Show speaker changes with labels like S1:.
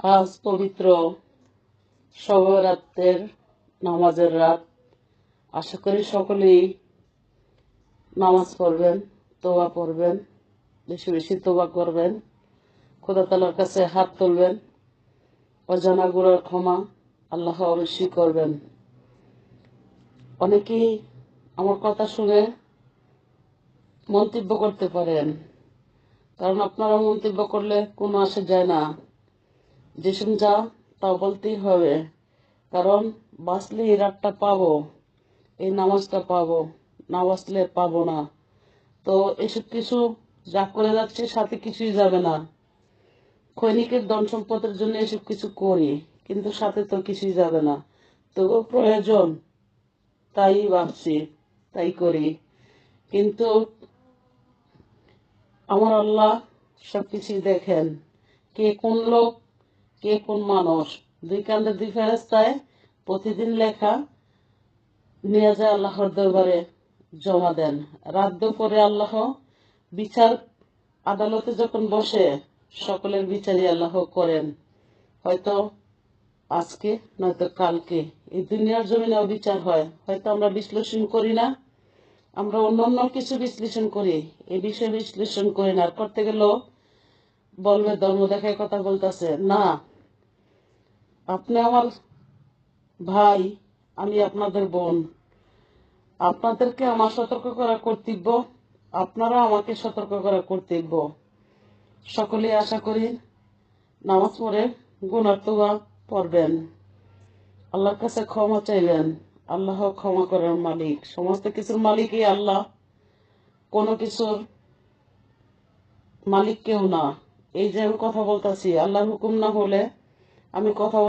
S1: আজ পবিত্র শবে রাতের নামাজের রাত। আশা করি সকলেই নামাজ পড়বেন, তোবা পড়বেন, বেশি বেশি তোবা করবেন, খোদা তাআলার কাছে হাত তুলবেন, অজানা গুনার ক্ষমা আল্লাহ অবশ্যই করবেন। অনেকেই আমার কথা শুনে মন্তব্য করতে পারেন, কারণ আপনারা মন্তব্য করলে কোনো আসে যায় না। যেসব যা তা বলতেই হবে, কারণ বাঁচলে এই রাতটা পাবো, এই নামাজটা পাবো, না বাঁচলে পাবো না। তো এসব কিছু যা করে যাচ্ছে সাথে কিছুই যাবে না। ক্ষণিকের ধন সম্পদের জন্য এসব কিছু করি, কিন্তু সাথে তো কিছুই যাবে না। তো প্রয়োজন, তাই ভাবছি, তাই করি। কিন্তু আমার আল্লাহ সবকিছুই দেখেন, কে কোন লোক, কে কোন মানুষ। দুই কান্দে দুই ফেরেস্তায় প্রতিদিন লেখা নিয়ে যায় আল্লাহর দরবারে জমা দেন। রাত দুপুরে আল্লাহ বিচার আদালতে যখন বসে, সকলের বিচারই আল্লাহ করেন। হয়তো আজকে, নয়তো কালকে এই দুনিয়ার জমিনেও বিচার হয়। হয়তো আমরা বিশ্লেষণ করি না, আমরা অন্য কিছু বিশ্লেষণ করি, এই বিষয়ে বিশ্লেষণ করি না। আর করতে গেলেও বলবে ধর্ম দেখায় কথা বলতেছে। না, আপনি আমার ভাই, আমি আপনাদের বোন। আপনাদেরকে আমার সতর্ক করা কর্তব্য, আপনারা আমাকে সতর্ক করা কর্তব্য। সকলে আশা করি নামাজ পড়ে গুনার তওবা পড়বেন, আল্লাহর কাছে ক্ষমা চাইবেন। আল্লাহ ক্ষমা করার মালিক, সমস্ত কিছুর মালিকই আল্লাহ, কোনো কিছুর মালিক কেউ না। এই যে আমি কথা বলতেছি, আল্লাহর হুকুম না হলে আমি কথা